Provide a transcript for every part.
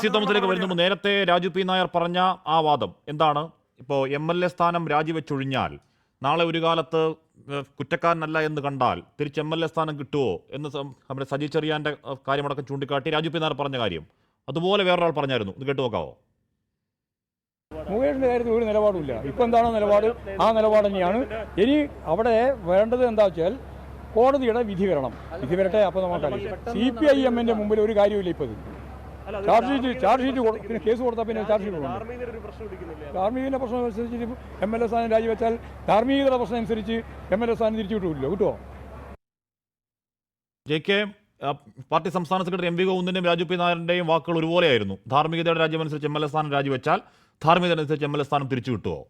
C തോമസിലേക്ക് വരുന്നു. നേരത്തെ Raju P Nair പറഞ്ഞ ആ വാദം എന്താണ്? ഇപ്പോൾ MLA സ്ഥാനം രാജിവെച്ചൊഴിഞ്ഞാൽ നാളെ ഒരു കാലത്ത് കുറ്റക്കാരനല്ല എന്ന് കണ്ടാൽ തിരിച്ച് MLA സ്ഥാനം കിട്ടുമോ എന്ന് നമ്മുടെ സജി ചെറിയാന്റെ കാര്യമടക്കം ചൂണ്ടിക്കാട്ടി രാജു പി നായർ പറഞ്ഞ കാര്യം അതുപോലെ വേറൊരാൾ പറഞ്ഞായിരുന്നു. ഇത് കേട്ടു നോക്കാവോ? മുകേഷിന്റെ കാര്യത്തിൽ ഒരു നിലപാടുമില്ല. ഇപ്പം എന്താണോ നിലപാട് ആ നിലപാട് തന്നെയാണ്. ഇനി അവിടെ വേണ്ടത് എന്താ വെച്ചാൽ കോടതിയുടെ വിധി വരണം. വിധി വരട്ടെ, അപ്പോൾ നമുക്കറിയാം. CPIM-ന്റെ മുമ്പിൽ ഒരു കാര്യമില്ല. ഇപ്പോൾ ചാർജ് ഷീറ്റ് കേസ് കൊടുത്താൽ പിന്നെ ചാർജ് ഷീറ്റ് കൊടുക്കണം. ധാർമ്മികന്റെ പ്രശ്നം അനുസരിച്ച് MLA സ്ഥാനം രാജിവെച്ചാൽ ധാർമ്മികതയുടെ പ്രശ്നം അനുസരിച്ച് MLA സ്ഥാനം തിരിച്ചു കിട്ടുമോ? JK പാർട്ടി സംസ്ഥാന സെക്രട്ടറി MV ഗോവിന്ദന്റെയും രാജു പി നായരുടെയും വാക്കുകൾ ഒരുപോലെയായിരുന്നു. ധാർമ്മികതയുടെ രാജ്യമനുസരിച്ച് MLA സ്ഥാനം രാജിവെച്ചാൽ ധാർമ്മികത അനുസരിച്ച് MLA സ്ഥാനം തിരിച്ചു കിട്ടുമോ?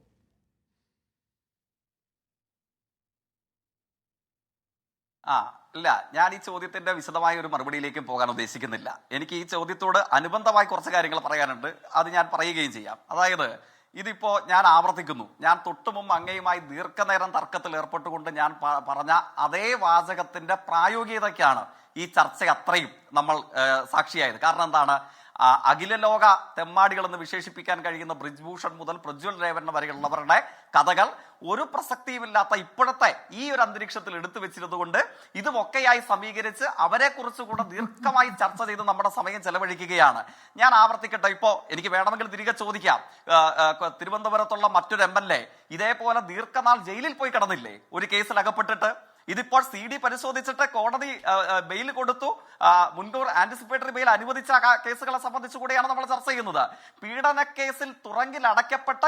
ഇല്ല, ഞാൻ ഈ ചോദ്യത്തിന്റെ വിശദമായ ഒരു മറുപടിയിലേക്കും പോകാൻ ഉദ്ദേശിക്കുന്നില്ല. എനിക്ക് ഈ ചോദ്യത്തോട് അനുബന്ധമായി കുറച്ച് കാര്യങ്ങൾ പറയാനുണ്ട്. അത് ഞാൻ പറയുകയും ചെയ്യാം. അതായത് ഇതിപ്പോ ഞാൻ ആവർത്തിക്കുന്നു, ഞാൻ തൊട്ടുമുമ്പ് അങ്ങയുമായി ദീർഘനേരം തർക്കത്തിൽ ഏർപ്പെട്ടുകൊണ്ട് ഞാൻ പറഞ്ഞ അതേ വാചകത്തിന്റെ പ്രായോഗികതയ്ക്കാണ് ഈ ചർച്ച അത്രയും നമ്മൾ സാക്ഷിയായത്. കാരണം എന്താണ്, അഖില ലോക തെമ്മാടികളെന്ന് വിശേഷിപ്പിക്കാൻ കഴിയുന്ന ബ്രിജ്ഭൂഷൺ മുതൽ പ്രജ്വൽ രേവണ്ണ വരെയുള്ളവരുടെ കഥകൾ ഒരു പ്രസക്തിയുമില്ലാത്ത ഇപ്പോഴത്തെ ഈ ഒരു അന്തരീക്ഷത്തിൽ എടുത്തു വെച്ചിരുന്നുകൊണ്ട് ഇതുമൊക്കെയായി സമീകരിച്ച് അവരെ കുറിച്ച് കൂടെ ദീർഘമായി ചർച്ച ചെയ്ത് നമ്മുടെ സമയം ചെലവഴിക്കുകയാണ്. ഞാൻ ആവർത്തിക്കട്ടെ, ഇപ്പോ എനിക്ക് വേണമെങ്കിൽ തിരികെ ചോദിക്കാം. തിരുവനന്തപുരത്തുള്ള മറ്റൊരു MLA ഇതേപോലെ ദീർഘനാൾ ജയിലിൽ പോയി കിടന്നില്ലേ ഒരു കേസിൽ അകപ്പെട്ടിട്ട്? ഇതിപ്പോൾ CD പരിശോധിച്ചിട്ട് കോടതി ബെയിൽ കൊടുത്തു, മുൻകൂർ ആന്റിസിപ്പേറ്ററി ബെയിൽ അനുവദിച്ച കേസുകളെ സംബന്ധിച്ചു കൂടെയാണ് നമ്മൾ ചർച്ച ചെയ്യുന്നത്. പീഡന കേസിൽ തുറങ്കിൽ അടയ്ക്കപ്പെട്ട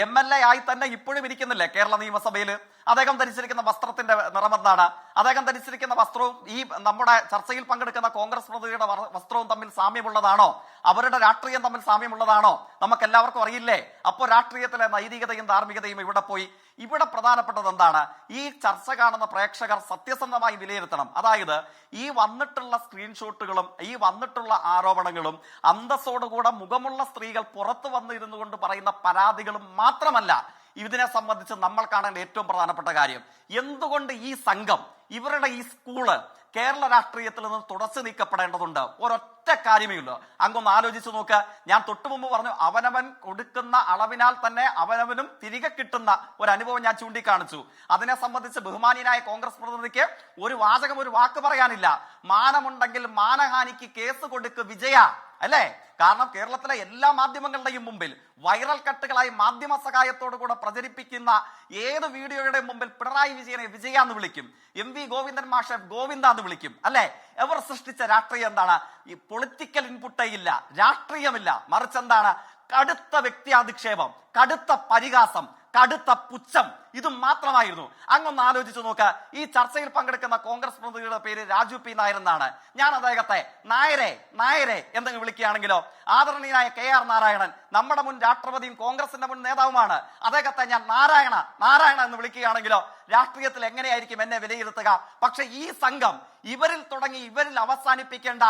MLA ആയി തന്നെ ഇപ്പോഴും ഇരിക്കുന്നില്ലേ കേരള നിയമസഭയിൽ? അദ്ദേഹം ധരിച്ചിരിക്കുന്ന വസ്ത്രത്തിന്റെ നിറമെന്താണ്? അദ്ദേഹം ധരിച്ചിരിക്കുന്ന വസ്ത്രവും ഈ നമ്മുടെ ചർച്ചയിൽ പങ്കെടുക്കുന്ന കോൺഗ്രസ് പ്രതിനിധിയുടെ വസ്ത്രവും തമ്മിൽ സാമ്യമുള്ളതാണോ? അവരുടെ രാഷ്ട്രീയം തമ്മിൽ സാമ്യമുള്ളതാണോ? നമുക്ക് എല്ലാവർക്കും അറിയില്ലേ? അപ്പോൾ രാഷ്ട്രീയത്തിലെ നൈതികതയും ധാർമ്മികതയും ഇവിടെ പോയി. ഇവിടെ പ്രധാനപ്പെട്ടത് എന്താണ്? ഈ ചർച്ച കാണുന്ന പ്രേക്ഷകർ സത്യസന്ധമായി വിലയിരുത്തണം. അതായത് ഈ വന്നിട്ടുള്ള സ്ക്രീൻഷോട്ടുകളും ഈ വന്നിട്ടുള്ള ആരോപണങ്ങളും അന്തസ്സോടുകൂടെ മുഖമുള്ള സ്ത്രീകൾ പുറത്തു വന്നിരുന്നു കൊണ്ട് പറയുന്ന പരാതികളും മാത്രമല്ല ഇതിനെ സംബന്ധിച്ച് നമ്മൾ കാണേണ്ട ഏറ്റവും പ്രധാനപ്പെട്ട കാര്യം, എന്തുകൊണ്ട് ഈ സംഘം, ഇവരുടെ ഈ സ്കൂള് കേരള രാഷ്ട്രീയത്തിൽ നിന്ന് തുടച്ചു നീക്കപ്പെടേണ്ടതുണ്ട്? ഒരൊറ്റ കാര്യമേ ഉള്ളൂ. അങ്ങൊന്ന് ആലോചിച്ച് നോക്കുക. ഞാൻ തൊട്ടുമുമ്പ് പറഞ്ഞു, അവനവൻ കൊടുക്കുന്ന അളവിനാൽ തന്നെ അവനവനും തിരികെ കിട്ടുന്ന ഒരു അനുഭവം ഞാൻ ചൂണ്ടിക്കാണിച്ചു. അതിനെ സംബന്ധിച്ച് ബഹുമാനിയനായ കോൺഗ്രസ് പ്രതിനിധിക്ക് ഒരു വാക്ക് പറയാനില്ല. മാനമുണ്ടെങ്കിൽ മാനഹാനിക്ക് കേസ് കൊടുക്ക് വിജയ, അല്ലേ? കാരണം കേരളത്തിലെ എല്ലാ മാധ്യമങ്ങളുടെയും മുമ്പിൽ വൈറൽ കട്ടുകളായി മാധ്യമ സഹായത്തോടു കൂടെ പ്രചരിപ്പിക്കുന്ന ഏത് വീഡിയോയുടെ മുമ്പിൽ പിണറായി വിജയനെ വിജയ എന്ന് വിളിക്കും, MV ഗോവിന്ദൻ മാഷെ ഗോവിന്ദ എന്ന് വിളിക്കും, അല്ലെ? എവർ സൃഷ്ടിച്ച രാഷ്ട്രീയം എന്താണ്? ഈ പൊളിറ്റിക്കൽ ഇൻപുട്ടേ ഇല്ല, രാഷ്ട്രീയമില്ല. മറിച്ച് എന്താണ്? കടുത്ത വ്യക്തിയാധിക്ഷേപം, കടുത്ത പരിഹാസം, കടുത്ത പുച്ഛം, ഇത് മാത്രമായിരുന്നു. അങ്ങൊന്ന് ആലോചിച്ചു നോക്ക. ഈ ചർച്ചയിൽ പങ്കെടുക്കുന്ന കോൺഗ്രസ് പ്രതിനിധിയുടെ പേര് രാജു പി നായർ എന്നാണ്. ഞാൻ അദ്ദേഹത്തെ നായരെ എന്തെങ്കിലും വിളിക്കുകയാണെങ്കിലോ? ആദരണീയനായ KR നാരായണൻ നമ്മുടെ മുൻ രാഷ്ട്രപതിയും കോൺഗ്രസിന്റെ മുൻ നേതാവുമാണ്. അദ്ദേഹത്തെ ഞാൻ നാരായണ എന്ന് വിളിക്കുകയാണെങ്കിലോ രാഷ്ട്രീയത്തിൽ എങ്ങനെയായിരിക്കും എന്നെ വിലയിരുത്തുക? പക്ഷെ ഈ സംഘം ഇവരിൽ തുടങ്ങി ഇവരിൽ അവസാനിപ്പിക്കേണ്ട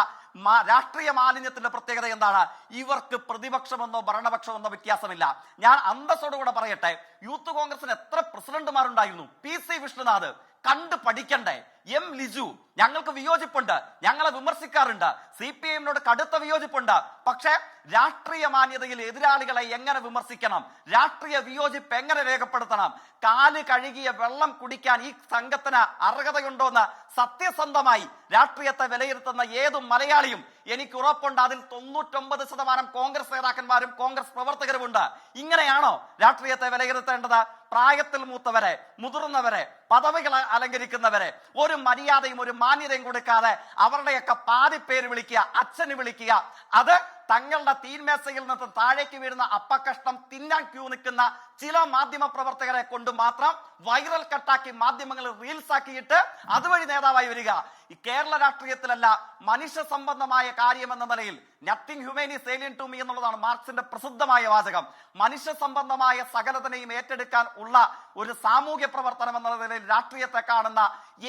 രാഷ്ട്രീയ മാലിന്യത്തിന്റെ പ്രത്യേകത എന്താണ്? ഇവർക്ക് പ്രതിപക്ഷമെന്നോ ഭരണപക്ഷമെന്നോ വ്യത്യാസമില്ല. ഞാൻ അന്തസ്സോടുകൂടെ പറയട്ടെ, യൂത്ത് കോൺഗ്രസിന് എത്ര പ്രസിഡന്റുമാരുണ്ടായിരുന്നു? PC വിഷ്ണുനാഥ്, കണ്ടു പഠിക്കണ്ടേ? M ലിജു, ഞങ്ങൾക്ക് വിയോജിപ്പുണ്ട്, ഞങ്ങളെ വിമർശിക്കാറുണ്ട്, CPIM-നോട് കടുത്ത വിയോജിപ്പുണ്ട്. പക്ഷെ രാഷ്ട്രീയ മാന്യതയിൽ എതിരാളികളെ എങ്ങനെ വിമർശിക്കണം, രാഷ്ട്രീയ വിയോജിപ്പ് എങ്ങനെ രേഖപ്പെടുത്തണം, കാല് കഴുകിയ വെള്ളം കുടിക്കാൻ ഈ സംഘത്തിന് അർഹതയുണ്ടോന്ന് സത്യസന്ധമായി രാഷ്ട്രീയത്തെ വിലയിരുത്തുന്ന ഏതും മലയാളിയും എനിക്ക് ഉറപ്പുണ്ട് അതിൽ 99% കോൺഗ്രസ് നേതാക്കന്മാരും കോൺഗ്രസ് പ്രവർത്തകരുമുണ്ട്. ഇങ്ങനെയാണോ രാഷ്ട്രീയത്തെ വിലയിരുത്തേണ്ടത്? പ്രായത്തിൽ മൂത്തവരെ, മുതിർന്നവരെ, പദവികൾ അലങ്കരിക്കുന്നവരെ ഒരു മര്യാദയും ഒരു മാന്യതയും കൊടുക്കാതെ അവരുടെയൊക്കെ പാതി പേര് വിളിക്കുക, അച്ഛന് വിളിക്കുക, അത് തങ്ങളുടെ തീന്മേശയിൽ നിന്ന് താഴേക്ക് വീഴുന്ന അപ്പക്കഷ്ടം തിന്നാൻ ക്യൂ നിൽക്കുന്ന ചില മാധ്യമ പ്രവർത്തകരെ കൊണ്ട് മാത്രം വൈറൽ കട്ടാക്കി മാധ്യമങ്ങളിൽ റീൽസ് ആക്കിയിട്ട് അതുവഴി നേതാവായി വരിക. ഈ കേരള രാഷ്ട്രീയത്തിലല്ല, മനുഷ്യ സംബന്ധമായ കാര്യം എന്ന നിലയിൽ nothing human is alien to me എന്നുള്ളതാണ് മാർക്സിന്റെ പ്രസിദ്ധമായ വാചകം. മനുഷ്യ സംബന്ധമായ സകലതനെയും ഏറ്റെടുക്കാൻ ഉള്ള ഒരു സാമൂഹ്യ പ്രവർത്തനം എന്ന നിലയിൽ രാഷ്ട്രീയത്തെ കാണുന്ന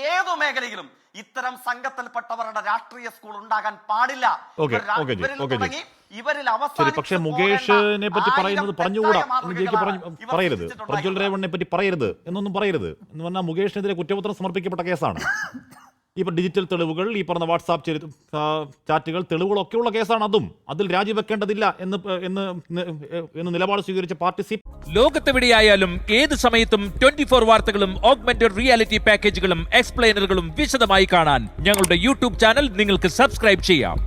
ഏതു മേഖലയിലും ഇത്തരം സംഘത്തിൽപ്പെട്ടവരുടെ രാഷ്ട്രീയ സ്കൂൾ ഉണ്ടാകാൻ പാടില്ല. ഇവരിൽ പക്ഷേ മുകേഷിനെ പറ്റി പറയുന്നത് പറഞ്ഞുകൂടാ, പറയരുത്. പ്രജ്വൽ രേവണ്ണനെ പറ്റി പറയരുത് എന്നൊന്നും പറയരുത് എന്ന് പറഞ്ഞാൽ മുകേഷിനെതിരെ കുറ്റപത്രം സമർപ്പിക്കപ്പെട്ട കേസാണ്. ഈ ഡിജിറ്റൽ തെളിവുകൾ, ഈ പറഞ്ഞ വാട്സാപ്പ് ചാറ്റുകൾ, തെളിവുകളൊക്കെയുള്ള കേസാണ് അതും. അതിൽ രാജിവെക്കേണ്ടതില്ല എന്ന് നിലപാട് സ്വീകരിച്ച പാർട്ടി ലോകത്തെവിടെയായാലും ഏത് സമയത്തും 24 വാർത്തകളും ഓഗ്മെന്റഡ് റിയാലിറ്റി പാക്കേജുകളും എക്സ്പ്ലെയിനറുകളും വിശദമായി കാണാൻ ഞങ്ങളുടെ യൂട്യൂബ് ചാനൽ നിങ്ങൾക്ക് സബ്സ്ക്രൈബ് ചെയ്യാം.